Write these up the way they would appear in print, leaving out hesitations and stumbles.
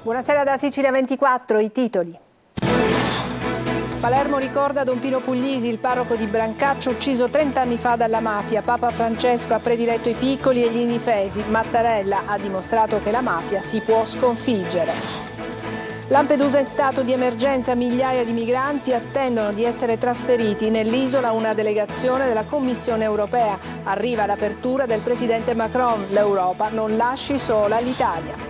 Buonasera da Sicilia 24, i titoli. Palermo ricorda Don Pino Puglisi, il parroco di Brancaccio ucciso 30 anni fa dalla mafia. Papa Francesco ha prediletto i piccoli e gli indifesi. Mattarella ha dimostrato che la mafia si può sconfiggere. Lampedusa in stato di emergenza, migliaia di migranti attendono di essere trasferiti. Nell'isola una delegazione della Commissione europea. Arriva l'apertura del presidente Macron. L'Europa non lasci sola l'Italia.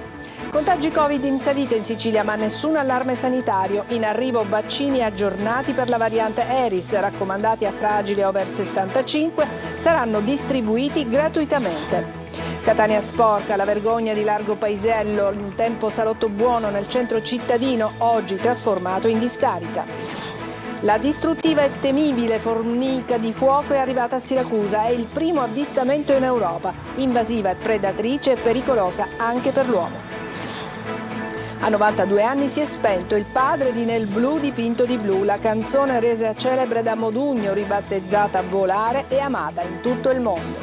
Contagi Covid in salita in Sicilia, ma nessun allarme sanitario. In arrivo vaccini aggiornati per la variante Eris, raccomandati a fragili over 65, saranno distribuiti gratuitamente. Catania sporca, la vergogna di Largo Paisiello, un tempo salotto buono nel centro cittadino, oggi trasformato in discarica. La distruttiva e temibile formica di fuoco è arrivata a Siracusa, è il primo avvistamento in Europa, invasiva e predatrice e pericolosa anche per l'uomo. A 92 anni si è spento il padre di Nel blu dipinto di blu, la canzone resa celebre da Modugno, ribattezzata Volare e amata in tutto il mondo.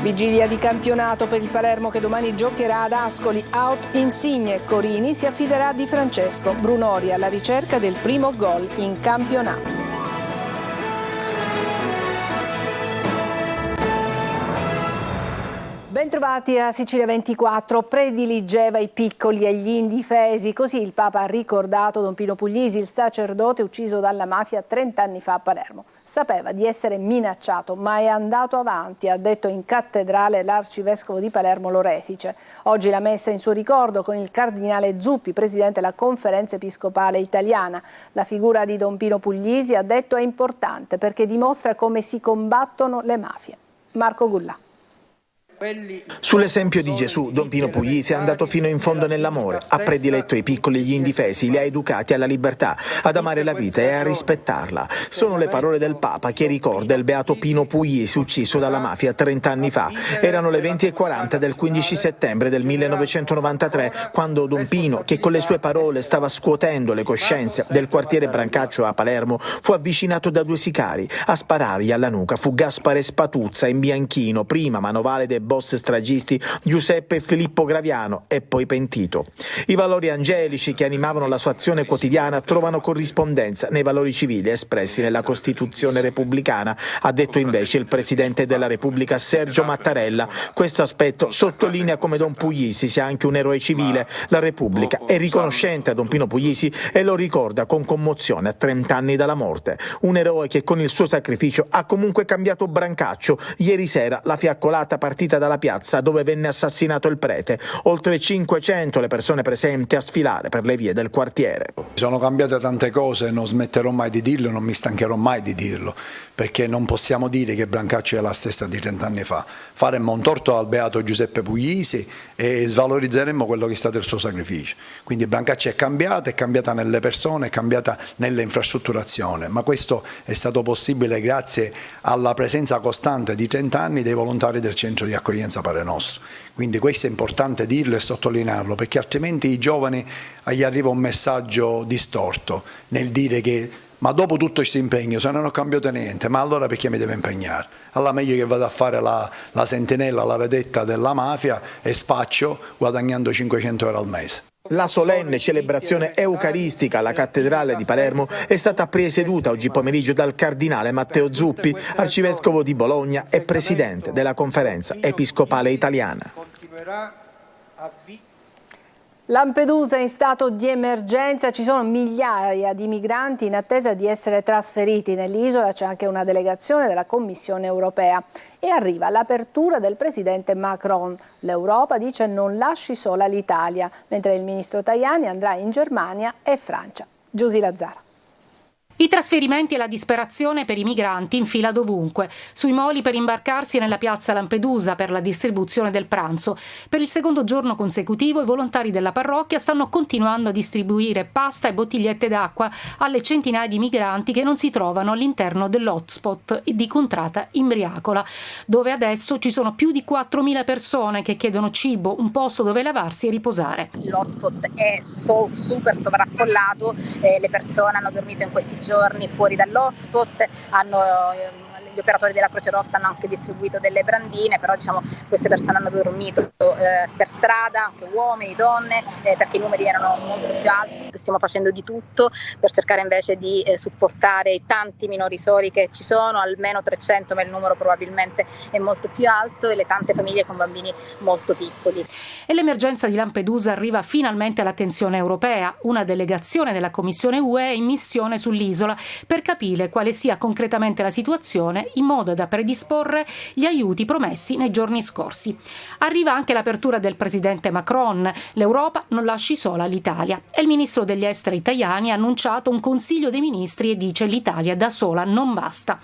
Vigilia di campionato per il Palermo che domani giocherà ad Ascoli, out Insigne, Corini si affiderà a Di Francesco, Brunori alla ricerca del primo gol in campionato. Bentrovati a Sicilia 24, prediligeva i piccoli e gli indifesi, così il Papa ha ricordato Don Pino Puglisi, il sacerdote ucciso dalla mafia 30 anni fa a Palermo. Sapeva di essere minacciato, ma è andato avanti, ha detto in cattedrale l'arcivescovo di Palermo Lorefice. Oggi la messa in suo ricordo con il cardinale Zuppi, presidente della Conferenza Episcopale Italiana. La figura di Don Pino Puglisi, ha detto, è importante perché dimostra come si combattono le mafie. Marco Gullà. Sull'esempio di Gesù, Don Pino Puglisi è andato fino in fondo nell'amore, ha prediletto i piccoli e gli indifesi, li ha educati alla libertà, ad amare la vita e a rispettarla. Sono le parole del Papa che ricorda il beato Pino Puglisi ucciso dalla mafia 30 anni fa. Erano le 20:40 del 15 settembre del 1993, quando Don Pino, che con le sue parole stava scuotendo le coscienze del quartiere Brancaccio a Palermo, fu avvicinato da due sicari. A sparargli alla nuca fu Gaspare Spatuzza in bianchino, prima manovale dei boss stragisti Giuseppe e Filippo Graviano e poi pentito. I valori angelici che animavano la sua azione quotidiana trovano corrispondenza nei valori civili espressi nella Costituzione repubblicana, ha detto invece il Presidente della Repubblica Sergio Mattarella. Questo aspetto sottolinea come Don Puglisi sia anche un eroe civile. La Repubblica è riconoscente a Don Pino Puglisi e lo ricorda con commozione a 30 anni dalla morte. Un eroe che con il suo sacrificio ha comunque cambiato Brancaccio. Ieri sera la fiaccolata partita dalla piazza dove venne assassinato il prete, oltre 500 le persone presenti a sfilare per le vie del quartiere. Sono cambiate tante cose, non smetterò mai di dirlo, non mi stancherò mai di dirlo, perché non possiamo dire che Brancaccio è la stessa di 30 anni fa. Faremmo un torto al beato Giuseppe Puglisi e svalorizzeremmo quello che è stato il suo sacrificio. Quindi Brancaccio è cambiata nelle persone, è cambiata nell'infrastrutturazione, ma questo è stato possibile grazie alla presenza costante di 30 anni dei volontari del centro di accoglienza Padre Nostro. Quindi questo è importante dirlo e sottolinearlo, perché altrimenti i giovani gli arriva un messaggio distorto nel dire che ma dopo tutto questo impegno se non ho cambiato niente, ma allora perché mi devo impegnare? Allora meglio che vada a fare la sentinella, la vedetta della mafia e spaccio guadagnando 500 euro al mese. La solenne celebrazione eucaristica alla cattedrale di Palermo è stata presieduta oggi pomeriggio dal cardinale Matteo Zuppi, arcivescovo di Bologna e presidente della Conferenza Episcopale Italiana. Lampedusa in stato di emergenza, ci sono migliaia di migranti in attesa di essere trasferiti nell'isola, c'è anche una delegazione della Commissione europea e arriva l'apertura del presidente Macron. L'Europa dice non lasci sola l'Italia, mentre il ministro Tajani andrà in Germania e Francia. Giusy Lazzara. I trasferimenti e la disperazione per i migranti in fila dovunque, sui moli per imbarcarsi nella piazza Lampedusa per la distribuzione del pranzo. Per il secondo giorno consecutivo i volontari della parrocchia stanno continuando a distribuire pasta e bottigliette d'acqua alle centinaia di migranti che non si trovano all'interno dell'hotspot di Contrata Imbriacola, dove adesso ci sono più di 4.000 persone che chiedono cibo, un posto dove lavarsi e riposare. L'hotspot è super sovraffollato, le persone hanno dormito in questi giorni fuori dall'hotspot, operatori della Croce Rossa hanno anche distribuito delle brandine, però diciamo queste persone hanno dormito per strada, anche uomini, donne, perché i numeri erano molto più alti. Stiamo facendo di tutto per cercare invece di supportare i tanti minori soli che ci sono, almeno 300, ma il numero probabilmente è molto più alto, e le tante famiglie con bambini molto piccoli. E l'emergenza di Lampedusa arriva finalmente all'attenzione europea. Una delegazione della Commissione UE è in missione sull'isola per capire quale sia concretamente la situazione, in modo da predisporre gli aiuti promessi nei giorni scorsi. Arriva anche l'apertura del presidente Macron. L'Europa non lasci sola l'Italia. E il ministro degli esteri italiani ha annunciato un Consiglio dei Ministri e dice: l'Italia da sola non basta.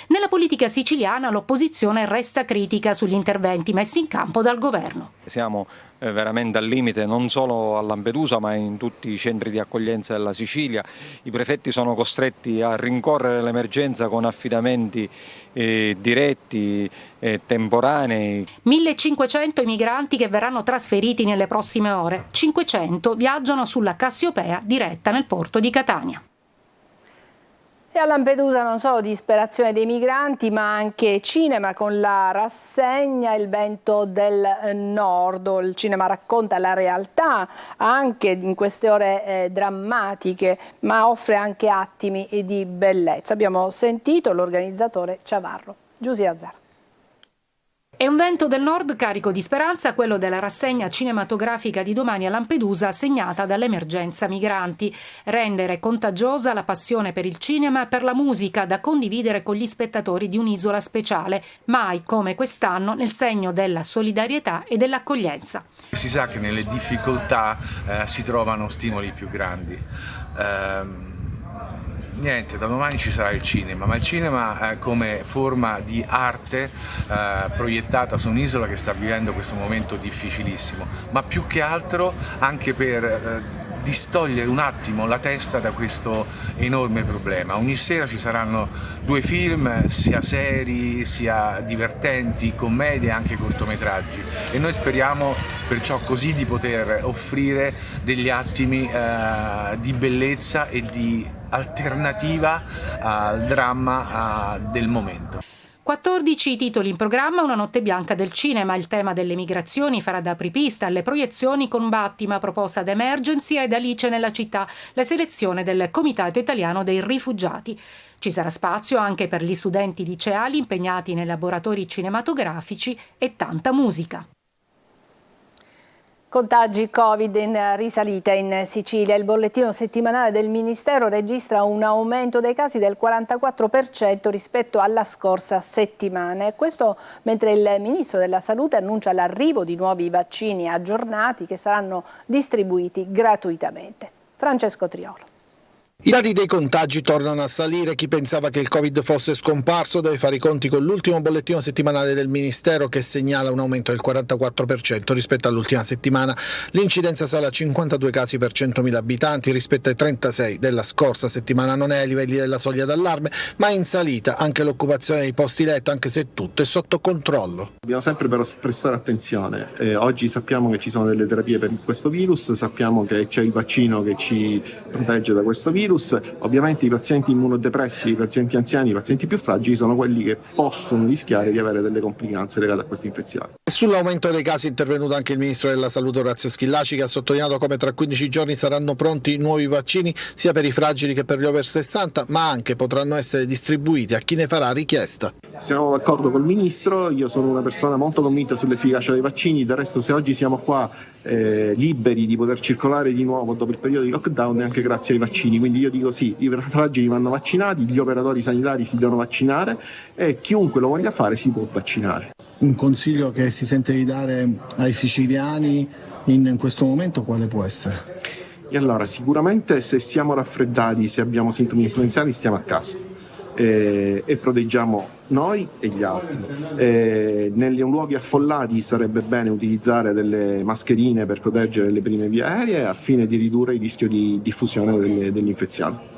Nella politica siciliana l'opposizione resta critica sugli interventi messi in campo dal governo. Siamo veramente al limite, non solo a Lampedusa ma in tutti i centri di accoglienza della Sicilia. I prefetti sono costretti a rincorrere l'emergenza con affidamenti diretti e temporanei. 1500 i migranti che verranno trasferiti nelle prossime ore. 500 viaggiano sulla Cassiopea diretta nel porto di Catania. E a Lampedusa non solo disperazione dei migranti, ma anche cinema con la rassegna Il vento del nord. Il cinema racconta la realtà anche in queste ore drammatiche, ma offre anche attimi di bellezza. Abbiamo sentito l'organizzatore Ciavarro. Giusy Azzara. È un vento del nord carico di speranza, quello della rassegna cinematografica di domani a Lampedusa, segnata dall'emergenza migranti. Rendere contagiosa la passione per il cinema e per la musica, da condividere con gli spettatori di un'isola speciale, mai come quest'anno nel segno della solidarietà e dell'accoglienza. Si sa che nelle difficoltà si trovano stimoli più grandi. Niente, da domani ci sarà il cinema, ma il cinema come forma di arte proiettata su un'isola che sta vivendo questo momento difficilissimo, ma più che altro anche per distogliere un attimo la testa da questo enorme problema. Ogni sera ci saranno 2 film, sia seri, sia divertenti, commedie e anche cortometraggi, e noi speriamo perciò così di poter offrire degli attimi di bellezza e di alternativa al dramma del momento. 14 i titoli in programma, una notte bianca del cinema. Il tema delle migrazioni farà da apripista alle proiezioni con Battima, proposta da Emergency, ed Alice nella città, la selezione del Comitato Italiano dei Rifugiati. Ci sarà spazio anche per gli studenti liceali impegnati nei laboratori cinematografici e tanta musica. Contagi Covid in risalita in Sicilia. Il bollettino settimanale del Ministero registra un aumento dei casi del 44% rispetto alla scorsa settimana. Questo mentre il Ministro della Salute annuncia l'arrivo di nuovi vaccini aggiornati che saranno distribuiti gratuitamente. Francesco Triolo. I dati dei contagi tornano a salire. Chi pensava che il Covid fosse scomparso deve fare i conti con l'ultimo bollettino settimanale del Ministero, che segnala un aumento del 44% rispetto all'ultima settimana. L'incidenza sale a 52 casi per 100.000 abitanti rispetto ai 36 della scorsa settimana. Non è ai livelli della soglia d'allarme, ma è in salita anche l'occupazione dei posti letto, anche se tutto è sotto controllo. Dobbiamo sempre però prestare attenzione. Oggi sappiamo che ci sono delle terapie per questo virus, sappiamo che c'è il vaccino che ci protegge da questo virus. Ovviamente i pazienti immunodepressi, i pazienti anziani, i pazienti più fragili sono quelli che possono rischiare di avere delle complicanze legate a questa infezione. Sull'aumento dei casi è intervenuto anche il Ministro della Salute Orazio Schillaci, che ha sottolineato come tra 15 giorni saranno pronti nuovi vaccini sia per i fragili che per gli over 60, ma anche potranno essere distribuiti a chi ne farà richiesta. Siamo d'accordo col Ministro, io sono una persona molto convinta sull'efficacia dei vaccini, del resto se oggi siamo qua liberi di poter circolare di nuovo dopo il periodo di lockdown è anche grazie ai vaccini, quindi io dico sì, i fragili vanno vaccinati, gli operatori sanitari si devono vaccinare e chiunque lo voglia fare si può vaccinare. Un consiglio che si sente di dare ai siciliani in questo momento quale può essere? E allora sicuramente se siamo raffreddati, se abbiamo sintomi influenzali stiamo a casa. E proteggiamo noi e gli altri. Negli luoghi affollati sarebbe bene utilizzare delle mascherine per proteggere le prime vie aeree al fine di ridurre il rischio di diffusione dell'infezione.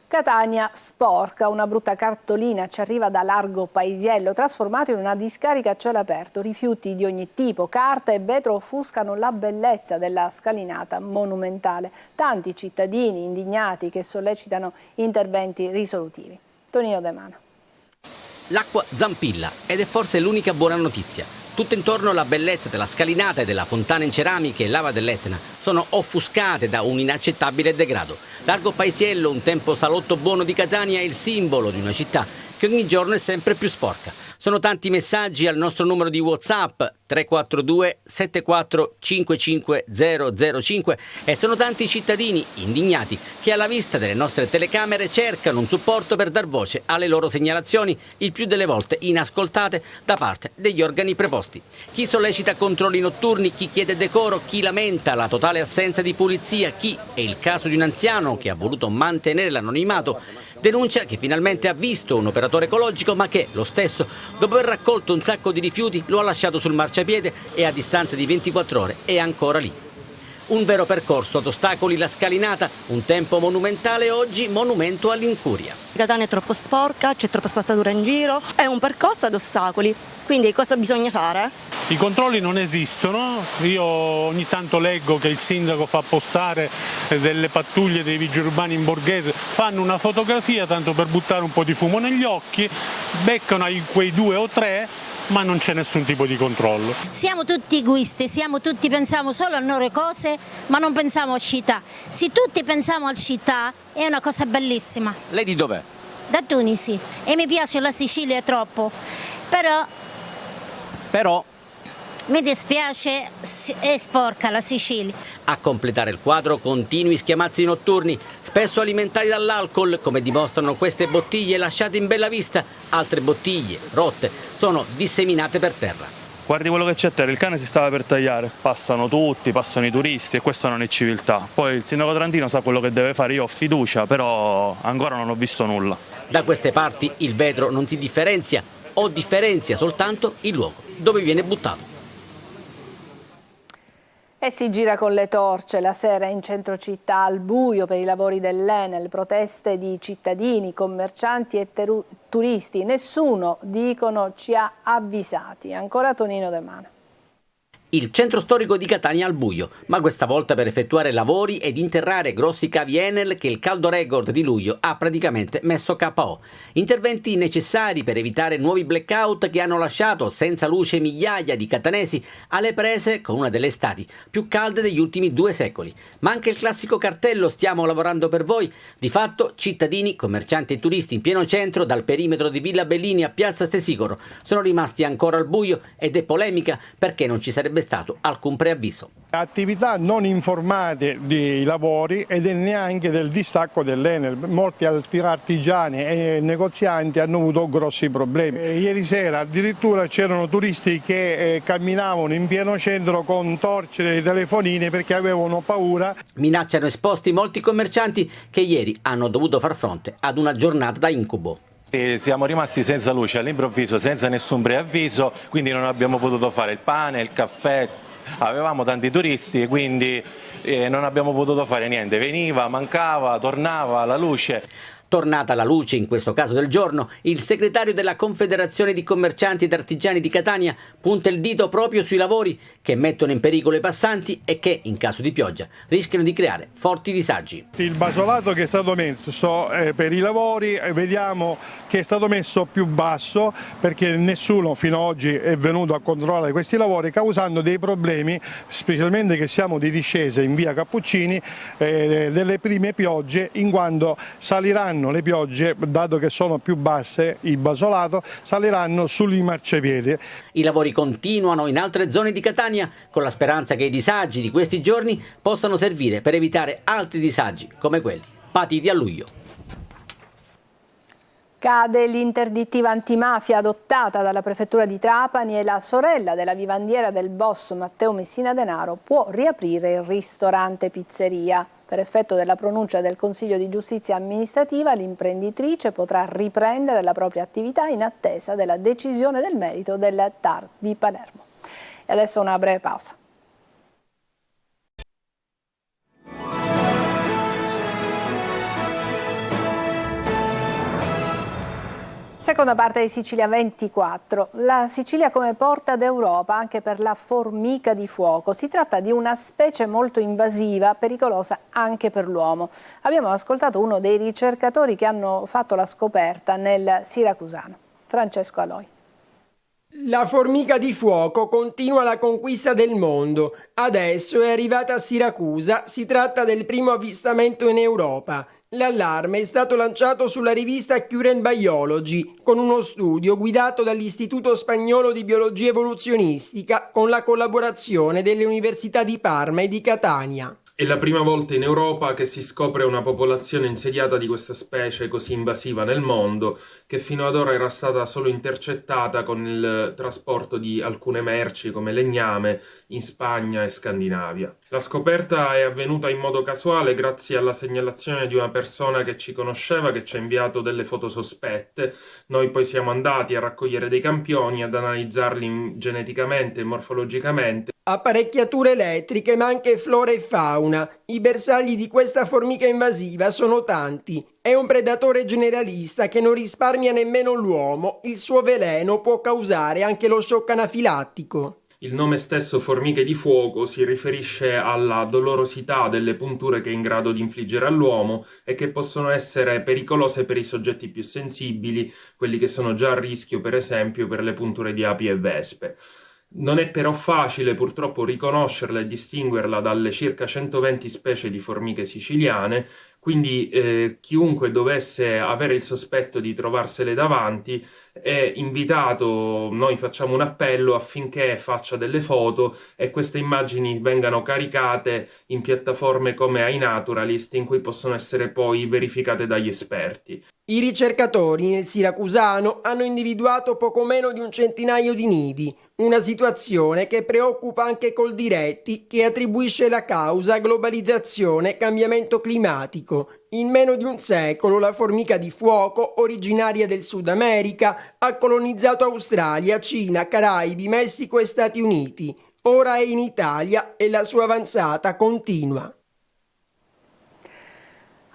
Catania sporca, una brutta cartolina ci arriva da Largo Paisiello, trasformato in una discarica a cielo aperto. Rifiuti di ogni tipo, carta e vetro offuscano la bellezza della scalinata monumentale. Tanti cittadini indignati che sollecitano interventi risolutivi. Tonino De Mana. L'acqua zampilla ed è forse l'unica buona notizia. Tutto intorno la bellezza della scalinata e della fontana in ceramiche e lava dell'Etna sono offuscate da un inaccettabile degrado. Largo Paesiello, un tempo salotto buono di Catania, è il simbolo di una città che ogni giorno è sempre più sporca. Sono tanti messaggi al nostro numero di WhatsApp 342 74 55 005 e sono tanti i cittadini indignati che alla vista delle nostre telecamere cercano un supporto per dar voce alle loro segnalazioni, il più delle volte inascoltate da parte degli organi preposti. Chi sollecita controlli notturni, chi chiede decoro, chi lamenta la totale assenza di pulizia, chi, è il caso di un anziano che ha voluto mantenere l'anonimato, denuncia che finalmente ha visto un operatore ecologico ma che, lo stesso, dopo aver raccolto un sacco di rifiuti, lo ha lasciato sul marciapiede e a distanza di 24 ore è ancora lì. Un vero percorso ad ostacoli, la scalinata, un tempo monumentale, oggi monumento all'incuria. Catania è troppo sporca, c'è troppa spazzatura in giro, è un percorso ad ostacoli, quindi cosa bisogna fare? I controlli non esistono, io ogni tanto leggo che il sindaco fa postare delle pattuglie dei vigili urbani in borghese, fanno una fotografia tanto per buttare un po' di fumo negli occhi, beccano quei 2 o 3, ma non c'è nessun tipo di controllo. Siamo tutti egoisti, pensiamo solo a loro cose, ma non pensiamo a città. Se tutti pensiamo a città è una cosa bellissima. Lei di dov'è? Da Tunisi, e mi piace la Sicilia troppo, però mi dispiace, è sporca la Sicilia. A completare il quadro continui schiamazzi notturni, spesso alimentati dall'alcol, come dimostrano queste bottiglie lasciate in bella vista. Altre bottiglie, rotte, sono disseminate per terra. Guardi quello che c'è a terra, il cane si stava per tagliare. Passano tutti, passano i turisti e questa non è civiltà. Poi il sindaco Trantino sa quello che deve fare, io ho fiducia, però ancora non ho visto nulla. Da queste parti il vetro non si differenzia o differenzia soltanto il luogo dove viene buttato. E si gira con le torce la sera in centro città al buio per i lavori dell'Enel, proteste di cittadini, commercianti e turisti. Nessuno, dicono, ci ha avvisati. Ancora Tonino De Mana. Il centro storico di Catania al buio, ma questa volta per effettuare lavori ed interrare grossi cavi Enel che il caldo record di luglio ha praticamente messo KO. Interventi necessari per evitare nuovi blackout che hanno lasciato senza luce migliaia di catanesi alle prese con una delle estati più calde degli ultimi 2 secoli. Ma anche il classico cartello "Stiamo lavorando per voi", di fatto cittadini, commercianti e turisti in pieno centro, dal perimetro di Villa Bellini a Piazza Stesicoro, sono rimasti ancora al buio ed è polemica perché non ci sarebbe stato alcun preavviso. Attività non informate dei lavori ed neanche del distacco dell'Enel. Molti artigiani e negozianti hanno avuto grossi problemi. Ieri sera addirittura c'erano turisti che camminavano in pieno centro con torce e telefonini perché avevano paura. Minacciano esposti molti commercianti che ieri hanno dovuto far fronte ad una giornata da incubo. E siamo rimasti senza luce all'improvviso, senza nessun preavviso, quindi non abbiamo potuto fare il pane, il caffè, avevamo tanti turisti e quindi non abbiamo potuto fare niente, veniva, mancava, tornava la luce. Tornata la luce, in questo caso del giorno, il segretario della Confederazione di Commercianti ed Artigiani di Catania punta il dito proprio sui lavori che mettono in pericolo i passanti e che, in caso di pioggia, rischiano di creare forti disagi. Il basolato che è stato messo per i lavori vediamo che è stato messo più basso perché nessuno fino ad oggi è venuto a controllare questi lavori, causando dei problemi, specialmente che siamo di discesa in via Cappuccini, delle prime piogge, in quanto saliranno le piogge, dato che sono più basse, il basolato, saliranno sui marciapiedi. I lavori continuano in altre zone di Catania con la speranza che i disagi di questi giorni possano servire per evitare altri disagi come quelli patiti a luglio. Cade l'interdittiva antimafia adottata dalla prefettura di Trapani e la sorella della vivandiera del boss Matteo Messina Denaro può riaprire il ristorante pizzeria. Per effetto della pronuncia del Consiglio di Giustizia Amministrativa, l'imprenditrice potrà riprendere la propria attività in attesa della decisione del merito del TAR di Palermo. E adesso una breve pausa. Seconda parte di Sicilia 24. La Sicilia come porta d'Europa anche per la formica di fuoco. Si tratta di una specie molto invasiva, pericolosa anche per l'uomo. Abbiamo ascoltato uno dei ricercatori che hanno fatto la scoperta nel Siracusano. Francesco Aloi. La formica di fuoco continua la conquista del mondo. Adesso è arrivata a Siracusa. Si tratta del primo avvistamento in Europa. L'allarme è stato lanciato sulla rivista Current Biology con uno studio guidato dall'Istituto Spagnolo di Biologia Evoluzionistica con la collaborazione delle università di Parma e di Catania. È la prima volta in Europa che si scopre una popolazione insediata di questa specie così invasiva nel mondo, che fino ad ora era stata solo intercettata con il trasporto di alcune merci come legname in Spagna e Scandinavia. La scoperta è avvenuta in modo casuale grazie alla segnalazione di una persona che ci conosceva, che ci ha inviato delle foto sospette. Noi poi siamo andati a raccogliere dei campioni, ad analizzarli geneticamente e morfologicamente. Apparecchiature elettriche, ma anche flora e fauna. I bersagli di questa formica invasiva sono tanti. È un predatore generalista che non risparmia nemmeno l'uomo. Il suo veleno può causare anche lo shock anafilattico. Il nome stesso formiche di fuoco si riferisce alla dolorosità delle punture che è in grado di infliggere all'uomo e che possono essere pericolose per i soggetti più sensibili, quelli che sono già a rischio per esempio per le punture di api e vespe. Non è però facile purtroppo riconoscerla e distinguerla dalle circa 120 specie di formiche siciliane, quindi chiunque dovesse avere il sospetto di trovarsele davanti è invitato, noi facciamo un appello affinché faccia delle foto e queste immagini vengano caricate in piattaforme come iNaturalist in cui possono essere poi verificate dagli esperti. I ricercatori nel Siracusano hanno individuato poco meno di un centinaio di nidi, una situazione che preoccupa anche Coldiretti, che attribuisce la causa a globalizzazione e cambiamento climatico. In meno di un secolo la formica di fuoco, originaria del Sud America, ha colonizzato Australia, Cina, Caraibi, Messico e Stati Uniti. Ora è in Italia e la sua avanzata continua.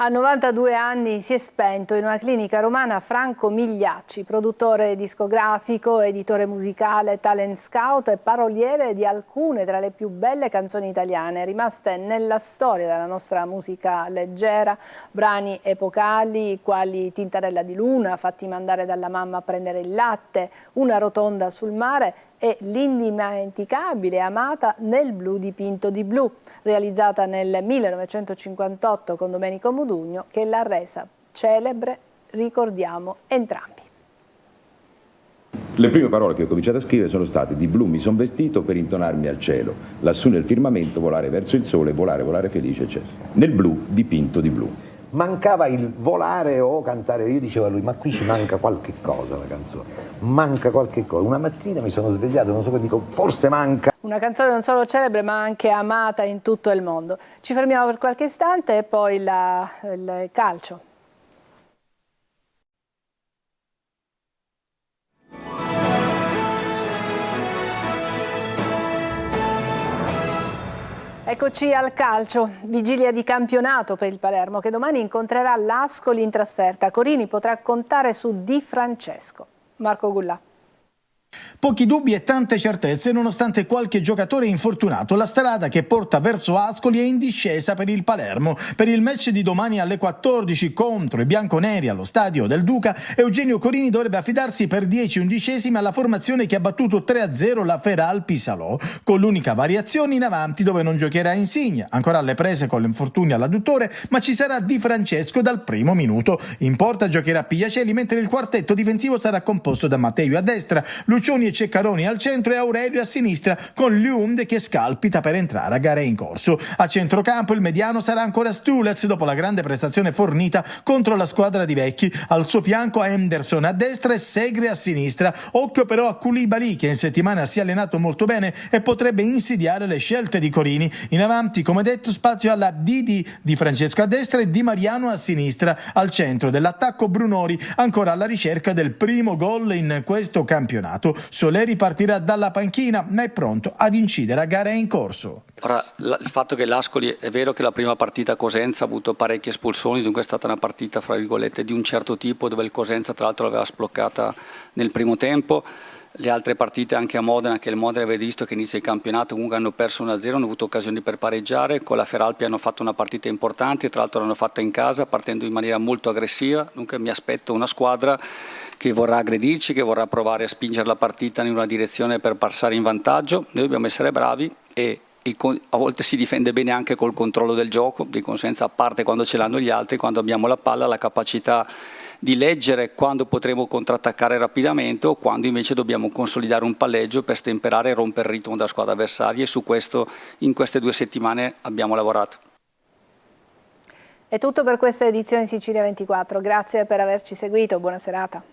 A 92 anni si è spento in una clinica romana Franco Migliacci, produttore discografico, editore musicale, talent scout e paroliere di alcune tra le più belle canzoni italiane rimaste nella storia della nostra musica leggera, brani epocali quali Tintarella di luna, Fatti mandare dalla mamma a prendere il latte, Una rotonda sul mare e l'indimenticabile Amata nel blu dipinto di blu, realizzata nel 1958 con Domenico Modugno, che l'ha resa celebre, ricordiamo entrambi. Le prime parole che ho cominciato a scrivere sono state: di blu mi son vestito per intonarmi al cielo, lassù nel firmamento volare verso il sole, volare, volare felice, eccetera. Nel blu dipinto di blu. Mancava il volare o cantare. Io dicevo a lui: ma qui ci manca qualche cosa la canzone, manca qualche cosa. Una mattina mi sono svegliato, non so cosa dico, forse manca. Una canzone non solo celebre ma anche amata in tutto il mondo. Ci fermiamo per qualche istante e poi il calcio. Eccoci al calcio, vigilia di campionato per il Palermo che domani incontrerà l'Ascoli in trasferta. Corini potrà contare su Di Francesco. Marco Gullà. Pochi dubbi e tante certezze nonostante qualche giocatore infortunato. La strada che porta verso Ascoli è in discesa per il Palermo. Per il match di domani alle 14 contro i bianconeri allo stadio del Duca, Eugenio Corini dovrebbe affidarsi per 10/11 alla formazione che ha battuto 3-0 la Feral Pisalò, con l'unica variazione in avanti dove non giocherà Insigne, ancora alle prese con l'infortunio all'adduttore, ma ci sarà Di Francesco dal primo minuto. In porta giocherà Piacelli, mentre il quartetto difensivo sarà composto da Matteo a destra, Lucioni e Ceccaroni al centro e Aurelio a sinistra, con Lund che scalpita per entrare a gare in corso. A centrocampo il mediano sarà ancora Stulez dopo la grande prestazione fornita contro la squadra di Vecchi. Al suo fianco Henderson a destra e Segre a sinistra. Occhio però a Koulibaly, che in settimana si è allenato molto bene e potrebbe insidiare le scelte di Corini. In avanti, come detto, spazio alla Di Francesco a destra e Di Mariano a sinistra. Al centro dell'attacco Brunori, ancora alla ricerca del primo gol in questo campionato. battuto. Soleri partirà dalla panchina, ma è pronto ad incidere a gare in corso. Ora, il fatto che l'Ascoli, è vero che la prima partita a Cosenza ha avuto parecchi espulsioni, dunque è stata una partita fra virgolette di un certo tipo, dove il Cosenza tra l'altro l'aveva sbloccata nel primo tempo. Le altre partite anche a Modena, che il Modena aveva visto che inizia il campionato, comunque hanno perso 1-0, hanno avuto occasioni per pareggiare. Con la Feralpi hanno fatto una partita importante, tra l'altro l'hanno fatta in casa partendo in maniera molto aggressiva, dunque mi aspetto una squadra che vorrà aggredirci, che vorrà provare a spingere la partita in una direzione per passare in vantaggio. Noi dobbiamo essere bravi e a volte si difende bene anche col controllo del gioco, di conseguenza, a parte quando ce l'hanno gli altri, quando abbiamo la palla, la capacità di leggere quando potremo contrattaccare rapidamente o quando invece dobbiamo consolidare un palleggio per stemperare e rompere il ritmo della squadra avversaria, e su questo in queste 2 settimane abbiamo lavorato. È tutto per questa edizione di Sicilia 24, grazie per averci seguito, buona serata.